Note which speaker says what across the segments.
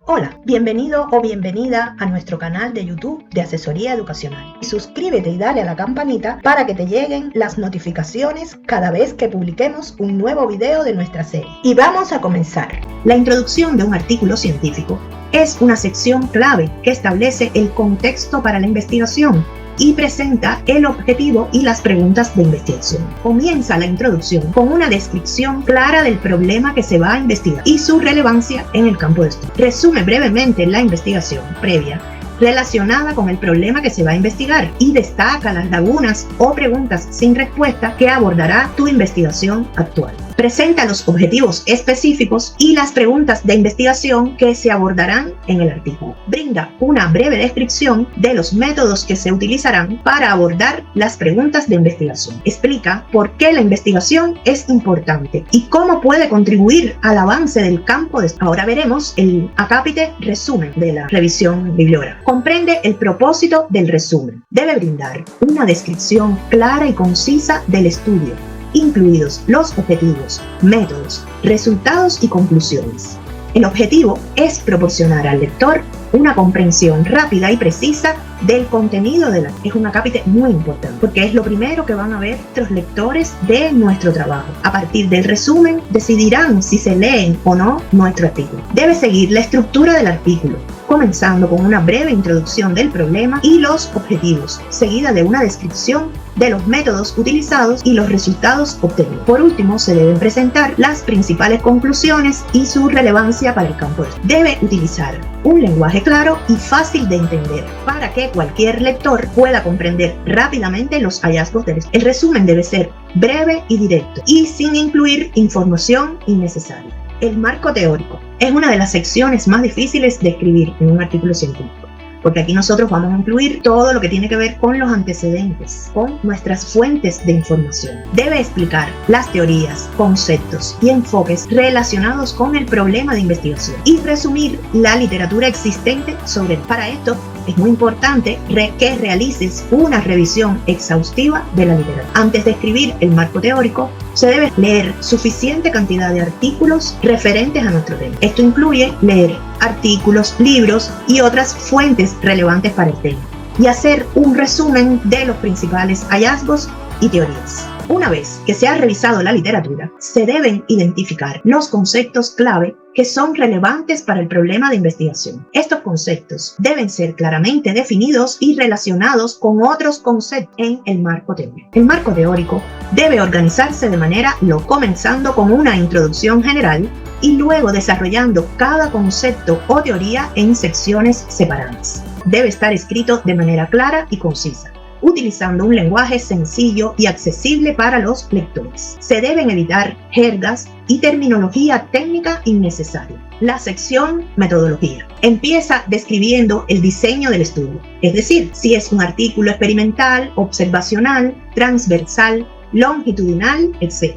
Speaker 1: Hola, bienvenido o bienvenida a nuestro canal de YouTube de Asesoría Educacional. Suscríbete y dale a la campanita para que te lleguen las notificaciones cada vez que publiquemos un nuevo video de nuestra serie. Y vamos a comenzar. La introducción de un artículo científico es una sección clave que establece el contexto para la investigación y presenta el objetivo y las preguntas de investigación. Comienza la introducción con una descripción clara del problema que se va a investigar y su relevancia en el campo de estudio. Resume brevemente la investigación previa relacionada con el problema que se va a investigar y destaca las lagunas o preguntas sin respuesta que abordará tu investigación actual. Presenta los objetivos específicos y las preguntas de investigación que se abordarán en el artículo. Brinda una breve descripción de los métodos que se utilizarán para abordar las preguntas de investigación. Explica por qué la investigación es importante y cómo puede contribuir al avance del campo de estudio. Ahora veremos el acápite resumen de la revisión bibliográfica. Comprende el propósito del resumen. Debe brindar una descripción clara y concisa del estudio, incluidos los objetivos, métodos, resultados y conclusiones. El objetivo es proporcionar al lector una comprensión rápida y precisa del contenido de la. Es un acápite muy importante porque es lo primero que van a ver nuestros lectores de nuestro trabajo. A partir del resumen decidirán si se leen o no nuestro artículo. Debe seguir la estructura del artículo, comenzando con una breve introducción del problema y los objetivos, seguida de una descripción de los métodos utilizados y los resultados obtenidos. Por último, se deben presentar las principales conclusiones y su relevancia para el campo de estudio. Debe utilizar un lenguaje claro y fácil de entender para que cualquier lector pueda comprender rápidamente los hallazgos del estudio. El resumen debe ser breve y directo y sin incluir información innecesaria. El marco teórico es una de las secciones más difíciles de escribir en un artículo científico, porque aquí nosotros vamos a incluir todo lo que tiene que ver con los antecedentes, con nuestras fuentes de información. Debe explicar las teorías, conceptos y enfoques relacionados con el problema de investigación y resumir la literatura existente sobre él. Para esto es muy importante que realices una revisión exhaustiva de la literatura. Antes de escribir el marco teórico, se debe leer suficiente cantidad de artículos referentes a nuestro tema. Esto incluye leer artículos, libros y otras fuentes relevantes para el tema y hacer un resumen de los principales hallazgos y teorías. Una vez que se ha revisado la literatura, se deben identificar los conceptos clave que son relevantes para el problema de investigación. Estos conceptos deben ser claramente definidos y relacionados con otros conceptos en el marco teórico. El marco teórico debe organizarse de manera comenzando con una introducción general y luego desarrollando cada concepto o teoría en secciones separadas. Debe estar escrito de manera clara y concisa, utilizando un lenguaje sencillo y accesible para los lectores. Se deben evitar jergas y terminología técnica innecesaria. La sección metodología empieza describiendo el diseño del estudio, es decir, si es un artículo experimental, observacional, transversal, longitudinal, etc.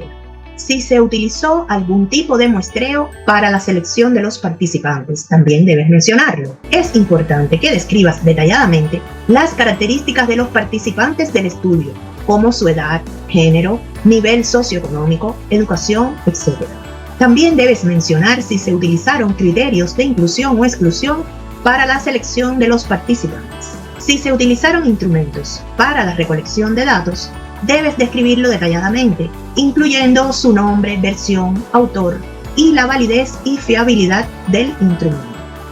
Speaker 1: Si se utilizó algún tipo de muestreo para la selección de los participantes, también debes mencionarlo. Es importante que describas detalladamente las características de los participantes del estudio, como su edad, género, nivel socioeconómico, educación, etc. También debes mencionar si se utilizaron criterios de inclusión o exclusión para la selección de los participantes. Si se utilizaron instrumentos para la recolección de datos, debes describirlo detalladamente, incluyendo su nombre, versión, autor y la validez y fiabilidad del instrumento.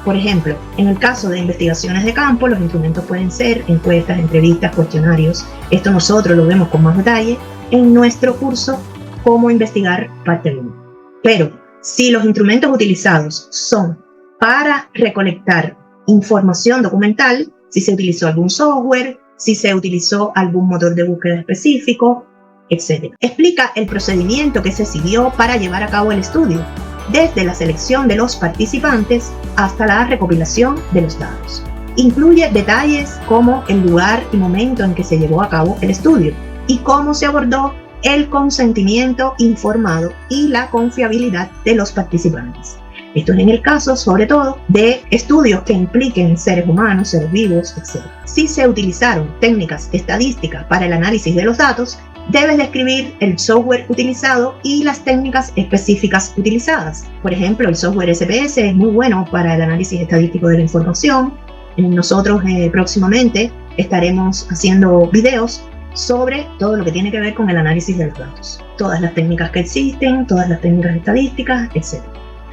Speaker 1: Por ejemplo, en el caso de investigaciones de campo, los instrumentos pueden ser encuestas, entrevistas, cuestionarios. Esto nosotros lo vemos con más detalle en nuestro curso Cómo investigar parte 1. Pero si los instrumentos utilizados son para recolectar información documental, si se utilizó algún software, si se utilizó algún motor de búsqueda específico, etc. Explica el procedimiento que se siguió para llevar a cabo el estudio, desde la selección de los participantes hasta la recopilación de los datos. Incluye detalles como el lugar y momento en que se llevó a cabo el estudio y cómo se abordó el consentimiento informado y la confiabilidad de los participantes. Esto es en el caso, sobre todo, de estudios que impliquen seres humanos, seres vivos, etc. Si se utilizaron técnicas estadísticas para el análisis de los datos, Debes describir el software utilizado y las técnicas específicas utilizadas. Por ejemplo, el software SPS es muy bueno para el análisis estadístico de la información. Nosotros próximamente estaremos haciendo videos sobre todo lo que tiene que ver con el análisis de los datos. Todas las técnicas que existen, todas las técnicas estadísticas, etc.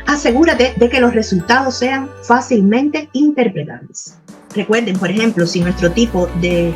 Speaker 1: Asegúrate de que los resultados sean fácilmente interpretables. Recuerden, por ejemplo, si nuestro tipo de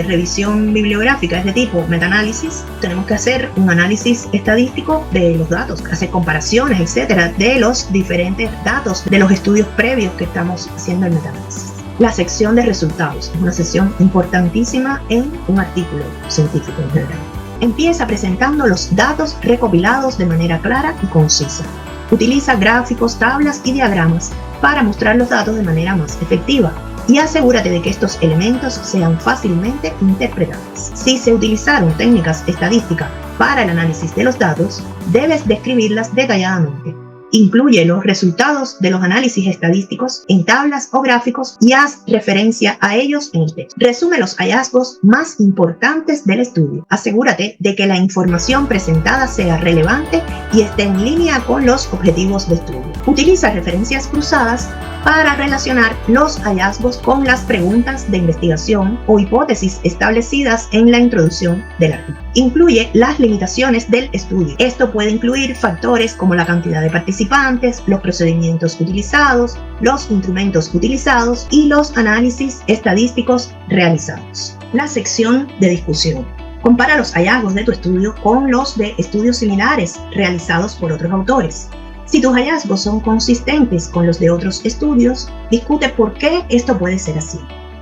Speaker 1: revisión bibliográfica es de tipo metaanálisis, tenemos que hacer un análisis estadístico de los datos, hacer comparaciones, etcétera, de los diferentes datos de los estudios previos que estamos haciendo el metaanálisis. La sección de resultados es una sección importantísima en un artículo científico en general. Empieza presentando los datos recopilados de manera clara y concisa. Utiliza gráficos, tablas y diagramas para mostrar los datos de manera más efectiva y asegúrate de que estos elementos sean fácilmente interpretables. Si se utilizaron técnicas estadísticas para el análisis de los datos, debes describirlas detalladamente. Incluye los resultados de los análisis estadísticos en tablas o gráficos y haz referencia a ellos en el texto. Resume los hallazgos más importantes del estudio. Asegúrate de que la información presentada sea relevante y esté en línea con los objetivos de estudio. Utiliza referencias cruzadas para relacionar los hallazgos con las preguntas de investigación o hipótesis establecidas en la introducción del artículo. Incluye las limitaciones del estudio. Esto puede incluir factores como la cantidad de participantes, los procedimientos utilizados, los instrumentos utilizados y los análisis estadísticos realizados. La sección de discusión. Compara los hallazgos de tu estudio con los de estudios similares realizados por otros autores. Si tus hallazgos son consistentes con los de otros estudios, discute por qué esto puede ser así.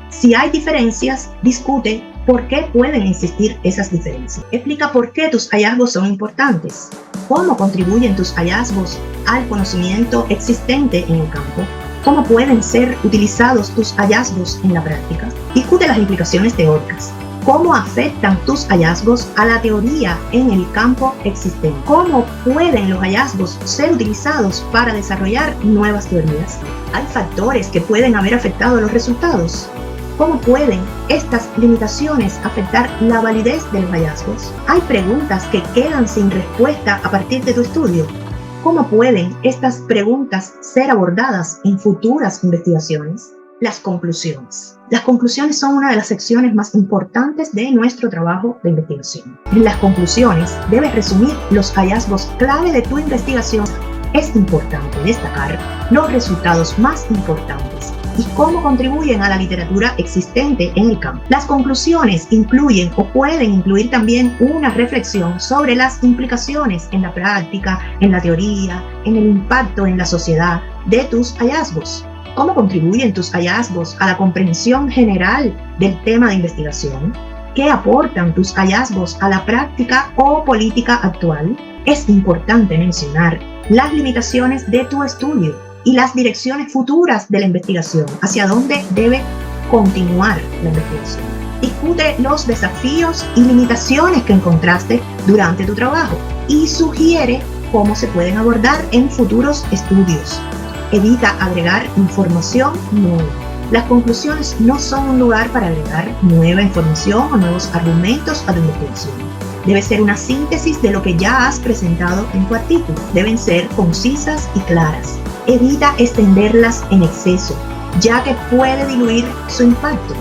Speaker 1: Si hay diferencias, discute por qué pueden existir esas diferencias. Explica por qué tus hallazgos son importantes, cómo contribuyen tus hallazgos al conocimiento existente en el campo, cómo pueden ser utilizados tus hallazgos en la práctica. Discute las implicaciones teóricas. ¿Cómo afectan tus hallazgos a la teoría en el campo existente? ¿Cómo pueden los hallazgos ser utilizados para desarrollar nuevas teorías? ¿Hay factores que pueden haber afectado los resultados? ¿Cómo pueden estas limitaciones afectar la validez de los hallazgos? ¿Hay preguntas que quedan sin respuesta a partir de tu estudio? ¿Cómo pueden estas preguntas ser abordadas en futuras investigaciones? Las conclusiones. Las conclusiones son una de las secciones más importantes de nuestro trabajo de investigación. En las conclusiones debes resumir los hallazgos clave de tu investigación. Es importante destacar los resultados más importantes y cómo contribuyen a la literatura existente en el campo. Las conclusiones incluyen o pueden incluir también una reflexión sobre las implicaciones en la práctica, en la teoría, en el impacto en la sociedad de tus hallazgos. ¿Cómo contribuyen tus hallazgos a la comprensión general del tema de investigación? ¿Qué aportan tus hallazgos a la práctica o política actual? Es importante mencionar las limitaciones de tu estudio y las direcciones futuras de la investigación, hacia dónde debe continuar la investigación. Discute los desafíos y limitaciones que encontraste durante tu trabajo y sugiere cómo se pueden abordar en futuros estudios. Evita agregar información nueva. Las conclusiones no son un lugar para agregar nueva información o nuevos argumentos a tu investigación. Debe ser una síntesis de lo que ya has presentado en tu artículo. Deben ser concisas y claras. Evita extenderlas en exceso, ya que puede diluir su impacto.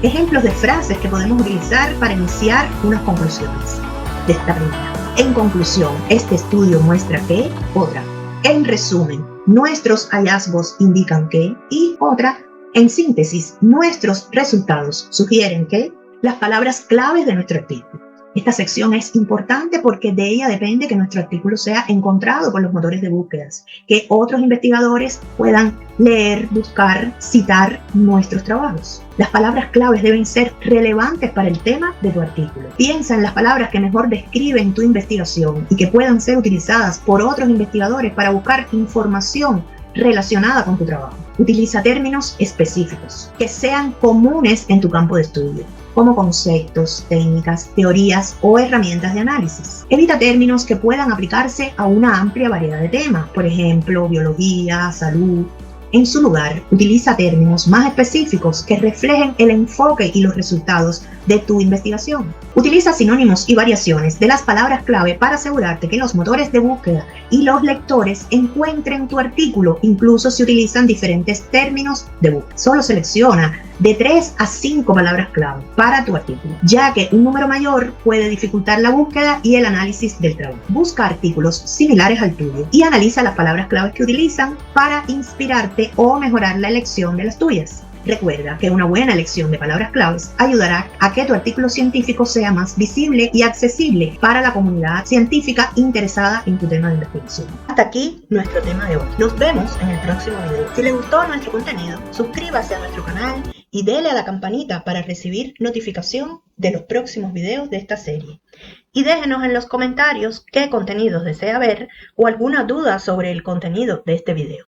Speaker 1: Ejemplos de frases que podemos utilizar para iniciar unas conclusiones. De esta primera. En conclusión, este estudio muestra que, otra. En resumen, nuestros hallazgos indican que, y otra, en síntesis, nuestros resultados sugieren que, las palabras claves de nuestro artículo. Esta sección es importante porque de ella depende que nuestro artículo sea encontrado por los motores de búsquedas, que otros investigadores puedan leer, buscar, citar nuestros trabajos. Las palabras claves deben ser relevantes para el tema de tu artículo. Piensa en las palabras que mejor describen tu investigación y que puedan ser utilizadas por otros investigadores para buscar información relacionada con tu trabajo. Utiliza términos específicos que sean comunes en tu campo de estudio, como conceptos, técnicas, teorías o herramientas de análisis. Evita términos que puedan aplicarse a una amplia variedad de temas, por ejemplo, biología, salud. En su lugar, utiliza términos más específicos que reflejen el enfoque y los resultados de tu investigación. Utiliza sinónimos y variaciones de las palabras clave para asegurarte que los motores de búsqueda y los lectores encuentren tu artículo, incluso si utilizan diferentes términos de búsqueda. Solo selecciona de 3 a 5 palabras clave para tu artículo, ya que un número mayor puede dificultar la búsqueda y el análisis del trabajo. Busca artículos similares al tuyo y analiza las palabras claves que utilizan para inspirarte o mejorar la elección de las tuyas. Recuerda que una buena elección de palabras claves ayudará a que tu artículo científico sea más visible y accesible para la comunidad científica interesada en tu tema de investigación. Hasta aquí nuestro tema de hoy. Nos vemos en el próximo video. Si les gustó nuestro contenido, suscríbase a nuestro canal y dele a la campanita para recibir notificación de los próximos videos de esta serie. Y déjenos en los comentarios qué contenidos desea ver o alguna duda sobre el contenido de este video.